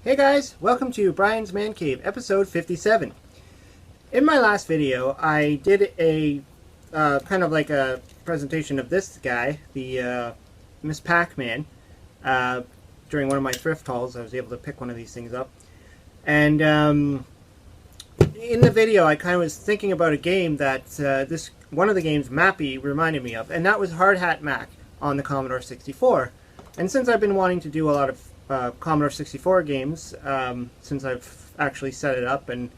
Hey guys, welcome to Brian's Man Cave, episode 57. In my last video, I did a kind of like a presentation of this guy, the Miss Pac-Man. During one of my thrift hauls, I was able to pick one of these things up. And in the video, I kind of was thinking about a game that one of the games Mappy reminded me of, and that was Hard Hat Mack on the Commodore 64. And since I've been wanting to do a lot of Commodore 64 games since I've actually set it up, and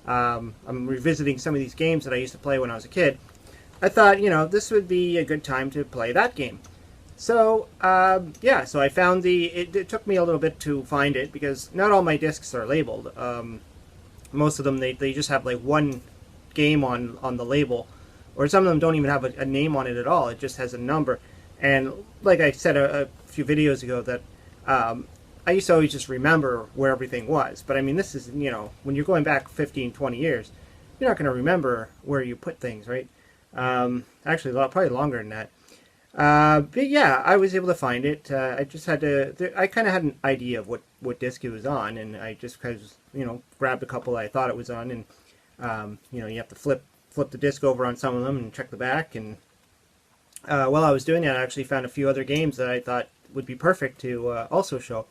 I'm revisiting some of these games that I used to play when I was a kid, I thought, you know, this would be a good time to play that game. So, yeah, so I found it took me a little bit to find it, because not all my discs are labeled. Most of them, they just have like one game on the label, or some of them don't even have a name on it at all. It just has a number. And like I said a few videos ago, that I used to always just remember where everything was. But I mean, this is, you know, when you're going back 15, 20 years, you're not going to remember where you put things, right? Actually, probably longer than that. But yeah, I was able to find it. I just had to, I kind of had an idea of what disc it was on, and I just kind of, you know, grabbed a couple I thought it was on, and, you know, you have to flip the disc over on some of them and check the back. And while I was doing that, I actually found a few other games that I thought would be perfect to also show.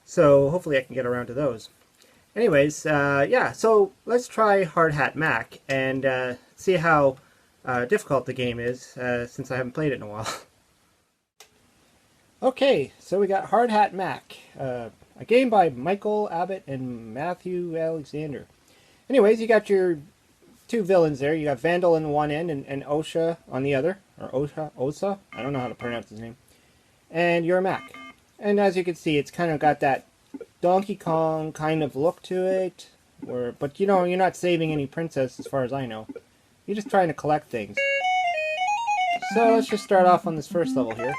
So hopefully I can get around to those. Anyways, yeah, so let's try Hard Hat Mack and see how difficult the game is, since I haven't played it in a while. Okay, so we got Hard Hat Mack, a game by Michael Abbott and Matthew Alexander. Anyways, you got your two villains there. You got Vandal on one end and Osha on the other, or Osa? I don't know how to pronounce his name. And you're Mack. And as you can see, it's kind of got that Donkey Kong kind of look to it. But you know, you're not saving any princess as far as I know. You're just trying to collect things. So let's just start off on this first level here.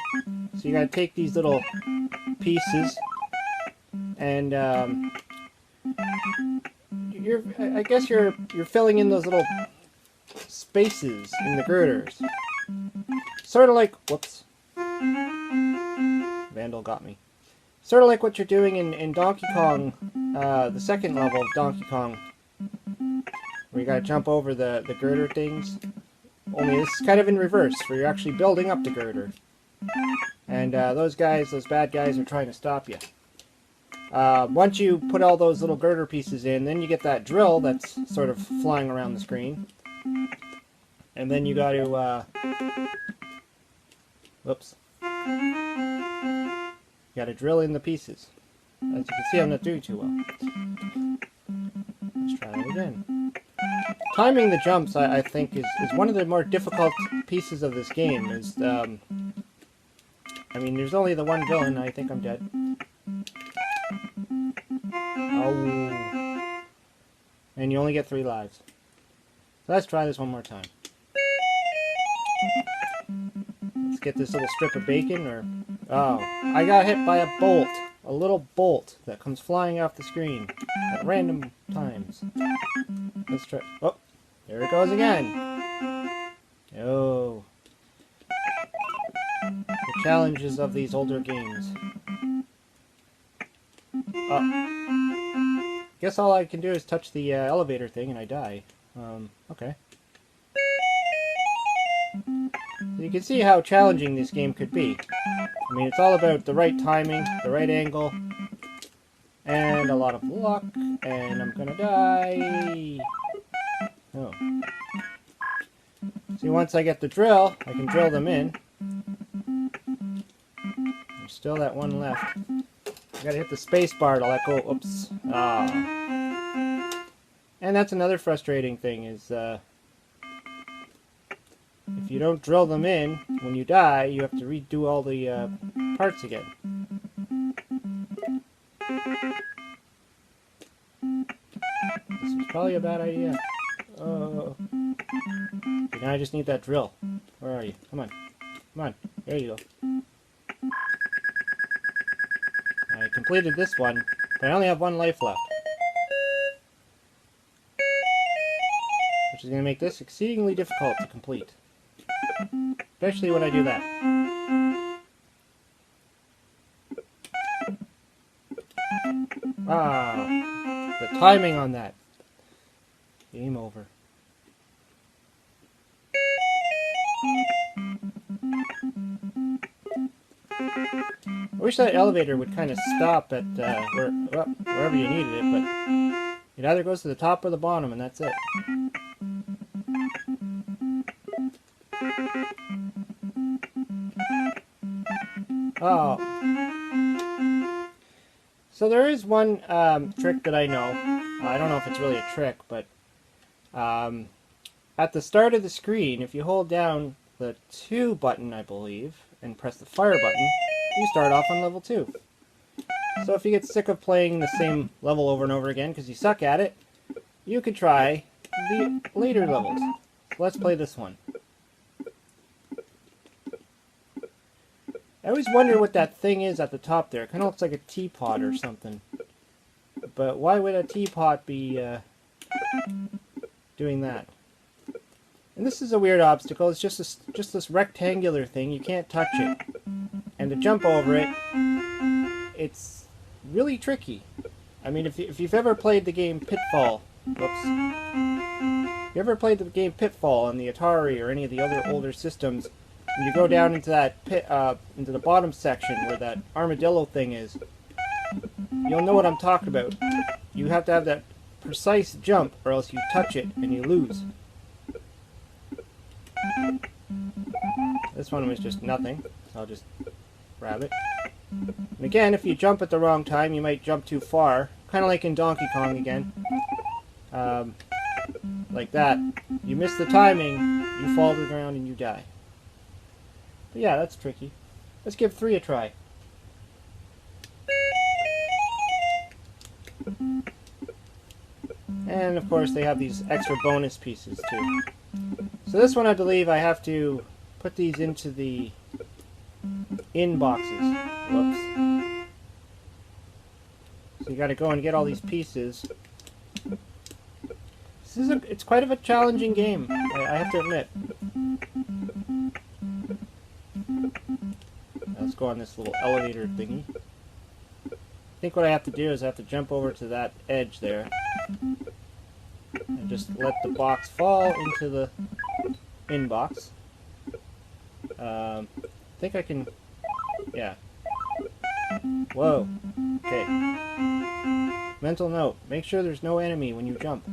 So you gotta take these little pieces, and I guess you're filling in those little spaces in the girders. Sort of like, whoops. Vandal got me. Sort of like what you're doing in Donkey Kong, the second level of Donkey Kong, where you gotta jump over the girder things. Only this is kind of in reverse, where you're actually building up the girder. And those bad guys are trying to stop you. Once you put all those little girder pieces in, then you get that drill that's sort of flying around the screen. And then you gotta, whoops. You gotta drill in the pieces. As you can see, I'm not doing too well. Let's try it again. Timing the jumps, I think, is one of the more difficult pieces of this game. I mean, there's only the one villain. I think I'm dead. Oh. And you only get 3 lives. So let's try this one more time. Let's get this little strip of bacon, or... Oh, I got hit by a bolt. A little bolt that comes flying off the screen at random times. Let's try... Oh, there it goes again. Oh. The challenges of these older games. Oh. Guess all I can do is touch the elevator thing and I die. Okay. So you can see how challenging this game could be. I mean, it's all about the right timing, the right angle, and a lot of luck, and I'm gonna die. Oh. See, once I get the drill, I can drill them in. There's still that one left. I gotta hit the space bar to let go. Oops. Ah. And that's another frustrating thing, is if you don't drill them in, when you die, you have to redo all the parts again. This is probably a bad idea. Oh. Okay, now I just need that drill. Where are you? Come on. Come on. There you go. I completed this one, but I only have 1 life left. Which is going to make this exceedingly difficult to complete. Especially when I do that. Ah, timing on that. Game over. I wish that elevator would kind of stop at wherever you needed it, but it either goes to the top or the bottom, and that's it. Oh. So there is one trick that I know. I don't know if it's really a trick, but at the start of the screen, if you hold down the 2 button, I believe, and press the fire button, you start off on level 2. So if you get sick of playing the same level over and over again because you suck at it, you could try the later levels. So let's play this one. I always wonder what that thing is at the top there. It kind of looks like a teapot or something. But why would a teapot be doing that? And this is a weird obstacle. It's just this rectangular thing. You can't touch it. And to jump over it, it's really tricky. I mean, if you've ever played the game Pitfall, whoops. If you ever played the game Pitfall on the Atari or any of the other older systems, and you go down into that pit, into the bottom section where that armadillo thing is, you'll know what I'm talking about. You have to have that precise jump, or else you touch it and you lose. This one was just nothing, so I'll just grab it. And again, if you jump at the wrong time, you might jump too far. Kind of like in Donkey Kong again. Like that. You miss the timing, you fall to the ground and you die. But yeah, that's tricky. Let's give 3 a try. And of course they have these extra bonus pieces too. So this one I believe I have to put these into the in boxes. Whoops. So you gotta go and get all these pieces. It's quite of a challenging game, I have to admit. Let's go on this little elevator thingy. I think what I have to do is I have to jump over to that edge there and just let the box fall into the inbox. I think I can, yeah. Whoa. Okay. Mental note, make sure there's no enemy when you jump.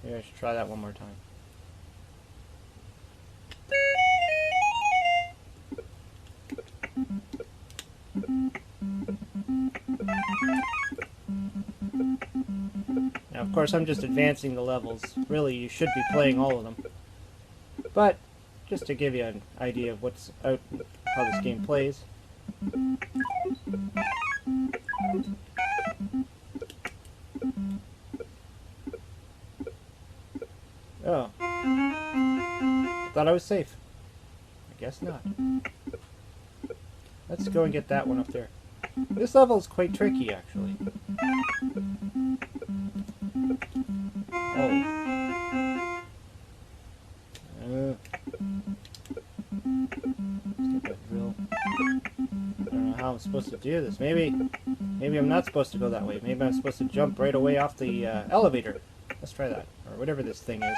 Maybe I should try that one more time. Now, of course, I'm just advancing the levels. Really, you should be playing all of them. But, just to give you an idea of what's out, how this game plays. Oh. Thought I was safe. I guess not. Let's go and get that one up there. This level is quite tricky, actually. Oh. Let's get that drill. I don't know how I'm supposed to do this. Maybe I'm not supposed to go that way. Maybe I'm supposed to jump right away off the elevator. Let's try that. Or whatever this thing is.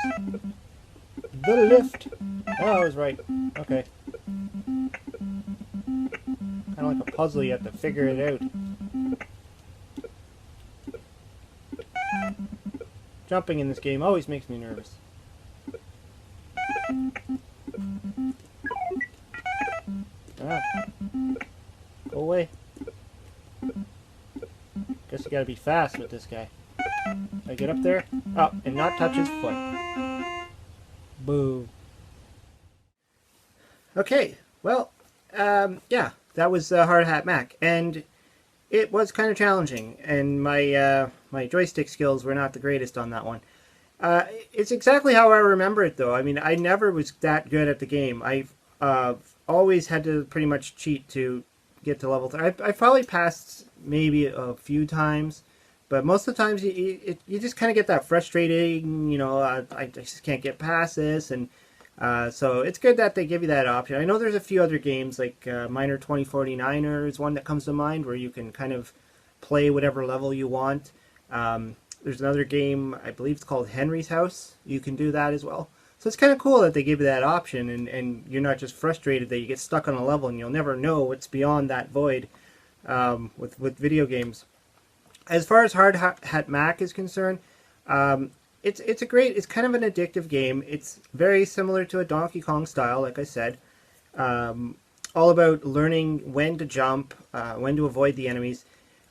The lift! Oh, I was right. Okay. Kind of like a puzzle, you have to figure it out. Jumping in this game always makes me nervous. Ah. Go away. Guess you gotta be fast with this guy. I get up there? Oh, and not touch his foot. Boo. Okay, well, yeah, that was Hard Hat Mack, and it was kind of challenging, and my my joystick skills were not the greatest on that one. It's exactly how I remember it, though. I mean, I never was that good at the game. I've always had to pretty much cheat to get to level 3. I probably passed maybe a few times, but most of the times you just kind of get that frustrating, you know, I just can't get past this, and So it's good that they give you that option. I know there's a few other games, like Miner 2049er is one that comes to mind, where you can kind of play whatever level you want. There's another game, I believe it's called Henry's House. You can do that as well. So it's kind of cool that they give you that option, and you're not just frustrated that you get stuck on a level and you'll never know what's beyond that void with video games. As far as Hard Hat Mack is concerned, it's kind of an addictive game. It's very similar to a Donkey Kong style, like I said. All about learning when to jump, when to avoid the enemies.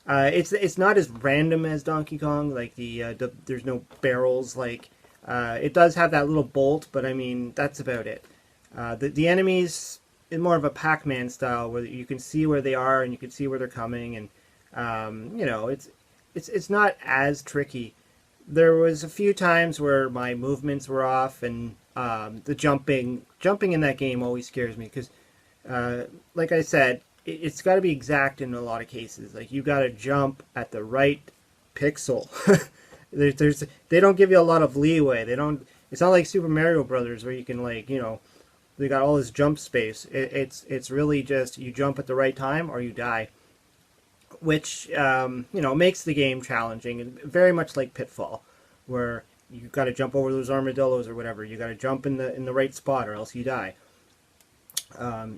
It's not as random as Donkey Kong. Like there's no barrels. Like it does have that little bolt, but I mean that's about it. The enemies is more of a Pac-Man style, where you can see where they are and you can see where they're coming, and you know it's not as tricky. There was a few times where my movements were off, and the jumping in that game always scares me because, like I said, it's got to be exact in a lot of cases. Like you got to jump at the right pixel. They don't give you a lot of leeway. They don't. It's not like Super Mario Brothers where you can they got all this jump space. It's really just you jump at the right time or you die, which makes the game challenging, and very much like Pitfall, where you got to jump over those armadillos or whatever. You got to jump in the right spot or else you die.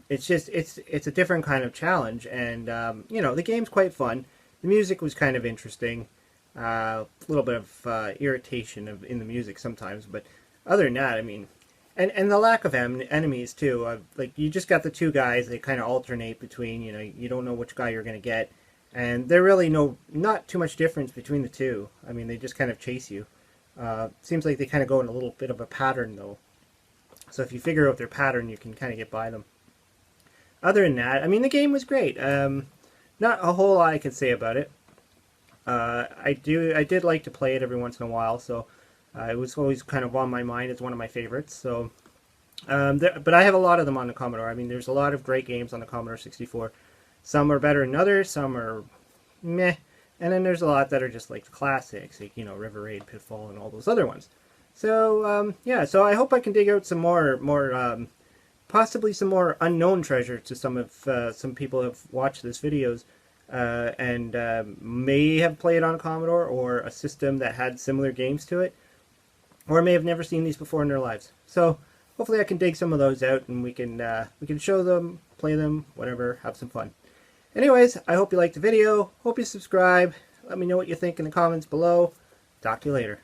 It's a different kind of challenge, and the game's quite fun. The music was kind of interesting. A little bit of irritation in the music sometimes, but other than that, I mean, and the lack of enemies too. Like you just got the two guys. They kind of alternate between. You don't know which guy you're going to get, and there really not too much difference between the two. I mean, they just kind of chase you. Seems like they kind of go in a little bit of a pattern though. So if you figure out their pattern, you can kind of get by them. Other than that, I mean, the game was great. Not a whole lot I could say about it. I did like to play it every once in a while, so it was always kind of on my mind. It's one of my favorites. So, but I have a lot of them on the Commodore. I mean, there's a lot of great games on the Commodore 64. Some are better than others. Some are meh. And then there's a lot that are just like the classics, like River Raid, Pitfall, and all those other ones. So yeah, so I hope I can dig out some more possibly some more unknown treasure to some people who have watched this videos and may have played on Commodore or a system that had similar games to it, or may have never seen these before in their lives. So hopefully I can dig some of those out, and we can show them, play them, whatever, have some fun. Anyways, I hope you liked the video. Hope you subscribe. Let me know what you think in the comments below. Talk to you later.